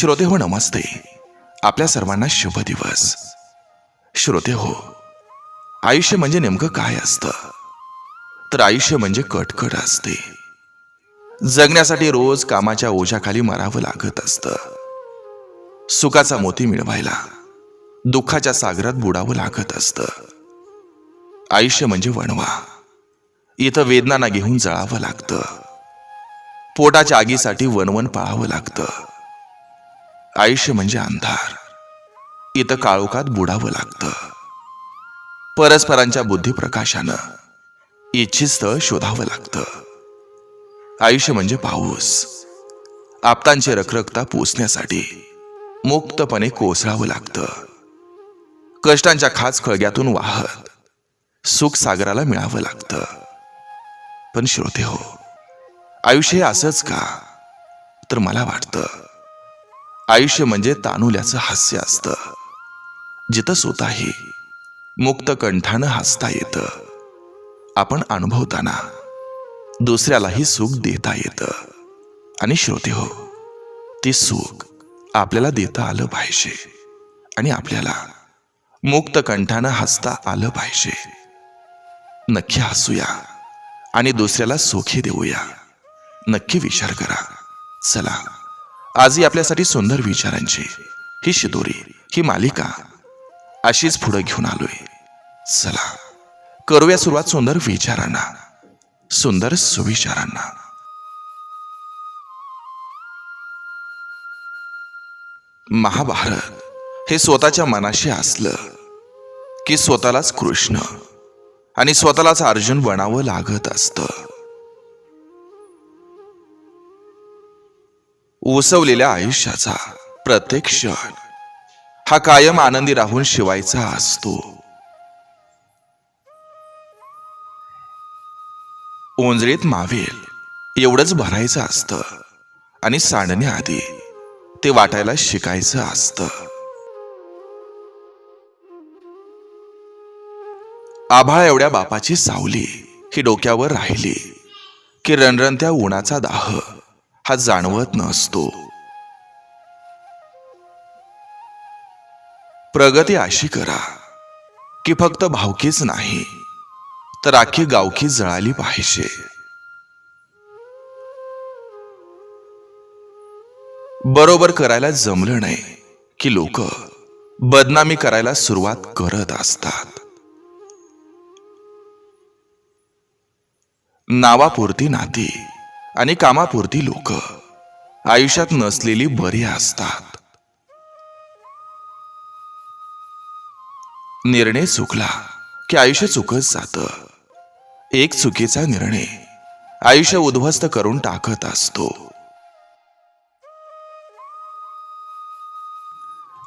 श्रोते हो, नमस्ते. आपल्या सर्वांना शुभ दिवस. श्रोते हो, आयुष्य म्हणजे नेमकं काय असतं? तर आयुष्य म्हणजे कटकट असते. जगण्यासाठी रोज कामाच्या ओझ्याखाली मरावं लागत असतं. सुखाचा मोती मिळवायला दुःखाच्या सागरात बुडावं लागत असतं. आयुष्य म्हणजे वणवा. इथं वेदनांना घेऊन जळावं लागतं. पोटाच्या आगीसाठी वणवण पाळावं लागतं. आयुष्य म्हणजे अंधार. इथं काळोखात बुडावं लागतं. परस्परांच्या बुद्धिप्रकाशानं इच्छित स्थळ शोधावं लागतं. आयुष्य म्हणजे पाऊस. आपतांची रखरखता पोचण्यासाठी मुक्तपणे कोसळावं लागतं. कष्टांच्या खाच खळग्यातून वाहत सुख सागराला मिळावं लागतं. पण श्रोते हो, आयुष्य हे असंच का? तर मला वाटतं आयुष्य म्हणजे तानुल्याचं हास्य असतं, जिथं स्वतःही मुक्त कंठानं हसता येतं. आपण अनुभवताना दुसऱ्यालाही सुख देता येतं. आणि श्रोते हो, ते सुख आपल्याला देता आलं पाहिजे आणि आपल्याला मुक्त कंठानं हसता आलं पाहिजे. नक्की हसूया आणि दुसऱ्याला सुखी देऊया. नक्की विचार करा. चला, आजही आपल्यासाठी सुंदर विचारांची ही शिदोरी, ही मालिका अशीच पुढे घेऊन आलोय. चला, करूया सुरुवात सुंदर विचारांना, सुंदर सुविचारांना. महाभारत हे स्वतःच्या मनाशी असलं की स्वतःलाच कृष्ण आणि स्वतःलाच अर्जुन बनावं लागत असतं. उसवलेल्या आयुष्याचा प्रत्येक क्षण हा कायम आनंदी राहून शिवायचा असतो. ओंजळीत मावेल एवढंच भरायचं असतं आणि सांडण्याआधी ते वाटायला शिकायचं असतं. आभाळ एवढ्या बापाची सावली ही डोक्यावर राहिली की रणरणत्या उन्हाचा दाह हा जाणवत नसतो. प्रगती अशी करा की फक्त भावकीच नाही तर आखी गावकी जळाली पाहिजे. बरोबर करायला जमलं नाही की लोक बदनामी करायला सुरुवात करत असतात. नावापुरती नाती आणि कामापुरती लोक आयुष्यात नसलेली बरी असतात. निर्णय चुकला की आयुष्य चुकत जातं. एक चुकीचा निर्णय आयुष्य उद्ध्वस्त करून टाकत असतो.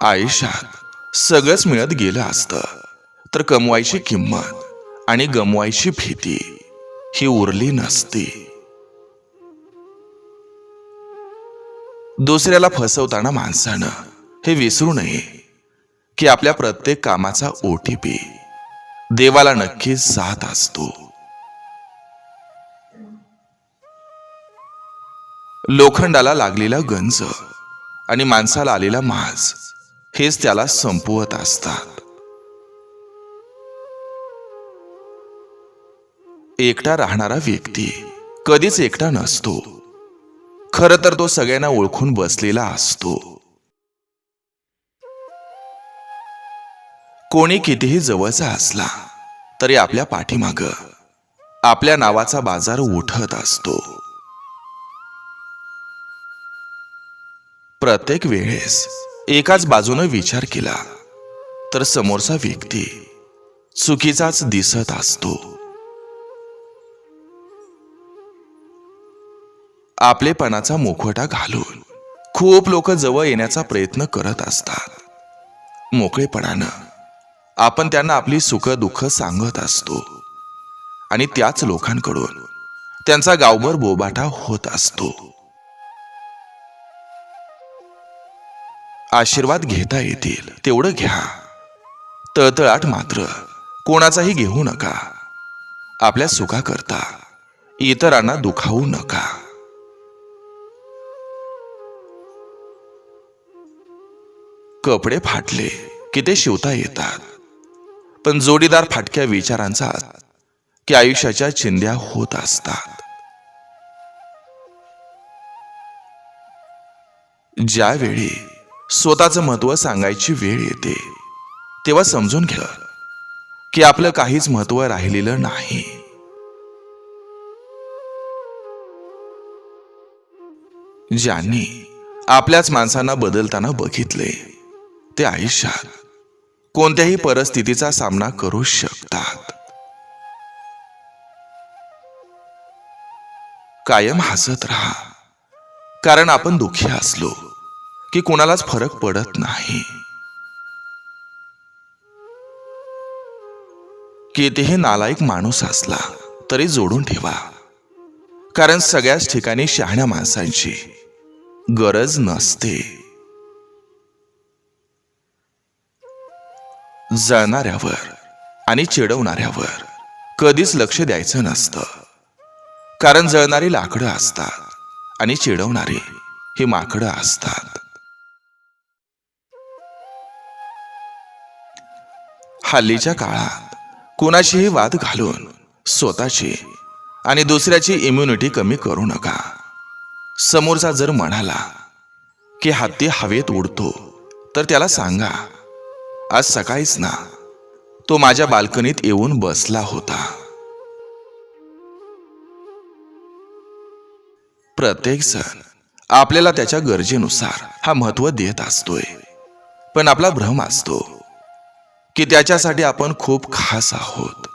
आयुष्यात सगळंच मिळत गेलं असतं तर कमवायची किंमत आणि गमवायची भीती ही उरली नसती. दुसऱ्याला फसवताना माणसानं हे विसरू नये की आपल्या प्रत्येक कामाचा OTP देवाला नक्कीच जात असतो. लोखंडाला लागलेला गंज आणि माणसाला आलेला माज हेच त्याला संपवत असतात. एकटा राहणारा व्यक्ती कधीच एकटा नसतो. खरं तर तो सगळ्यांना ओळखून बसलेला असतो. कोणी कितीही जवळचा असला तरी आपल्या पाठीमागं आपल्या नावाचा बाजार उठत असतो. प्रत्येक वेळेस एकाच बाजूने विचार केला तर समोरचा व्यक्ती चुकीचाच दिसत असतो. आपलेपणाचा मुखवटा घालून खूप लोक जवळ येण्याचा प्रयत्न करत असतात. मोकळेपणानं आपण त्यांना आपली सुख दुःख सांगत असतो आणि त्याच लोकांकडून त्यांचा गावभर बोबाटा होत असतो. आशीर्वाद घेता येतील तेवढं घ्या. तळतळाट मात्र कोणाचाही घेऊ नका. आपल्या सुखाकरता इतरांना दुखावू नका. कपडे फाटले की ते शिवता येतात, पण जोडीदार फाटक्या विचारांचा की आयुष्याच्या चिंध्या होत असतात. ज्यावेळी स्वतःचं महत्व सांगायची वेळ येते तेव्हा समजून घ्या की आपलं काहीच महत्व राहिलेलं नाही. ज्यांनी आपल्याच माणसांना बदलताना बघितले ते आयुष्यात कोणत्याही परिस्थितीचा सामना करू शकतात. कायम हसत राहा, कारण आपण दुःखी असलो की कोणालाच फरक पडत नाही. कितीही नालायक माणूस असला तरी जोडून ठेवा, कारण सगळ्याच ठिकाणी शहाण्या माणसांची गरज नसते. जळणाऱ्यावर आणि चिडवणाऱ्यावर कधीच लक्ष द्यायचं नसतं, कारण जळणारी लाकडं असतात आणि चिडवणारी ही माकडं असतात. हल्लीच्या काळात कुणाशीही वाद घालून स्वतःची आणि दुसऱ्याची इम्युनिटी कमी करू नका. समोरचा जर म्हणाला की हत्ती हवेत उडतो तर त्याला सांगा, आज सकाळीच ना तो माझ्या बाल्कनीत येऊन बसला होता. प्रत्येक जण आपल्याला त्याच्या गरजेनुसार हा महत्व देत असतोय, पण आपला भ्रम असतो की त्याच्यासाठी आपण खूप खास आहोत.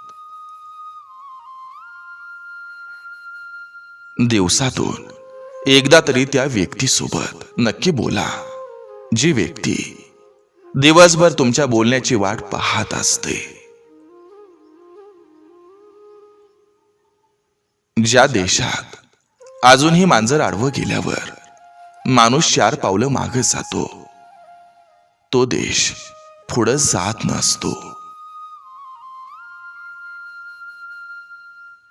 दिवसातून एकदा तरी त्या व्यक्तीसोबत नक्की बोला, जी व्यक्ती दिवसभर तुमच्या बोलण्याची वाट पाहत असते. ज्या देशात अजूनही मांजर आडवं गेल्यावर माणूस 4 पावलं मागे जातो, तो देश पुढे जात नसतो.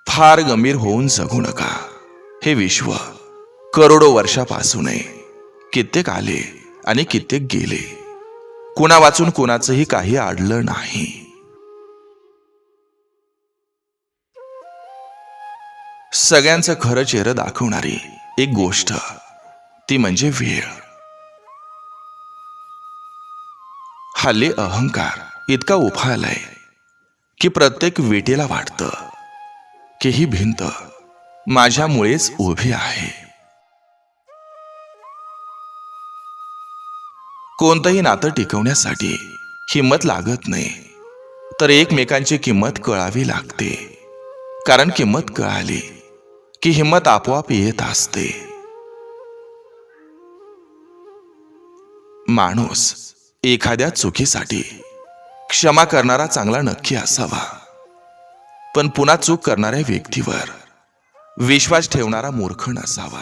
फार गंभीर होऊन जगू नका. हे विश्व करोडो वर्षापासून कित्येक आले आणि कित्येक गेले, कुणा वाचून कुणाचंही काही आडलं नाही. सगळ्यांचं खरं चेहरं दाखवणारी एक गोष्ट ती म्हणजे वेळ. हल्ली अहंकार इतका उफाळलाय की प्रत्येक विटेला वाटतं की ही भिंत माझ्यामुळेच उभी आहे. कोणतंही नातं टिकवण्यासाठी हिंमत लागत नाही, तर एकमेकांची किंमत कळावी लागते, कारण किंमत कळाली की हिंमत आपोआप येत असते. माणूस एखाद्या चुकीसाठी क्षमा करणारा चांगला नक्की असावा, पण पुन्हा चूक करणाऱ्या व्यक्तीवर विश्वास ठेवणारा मूर्ख नसावा.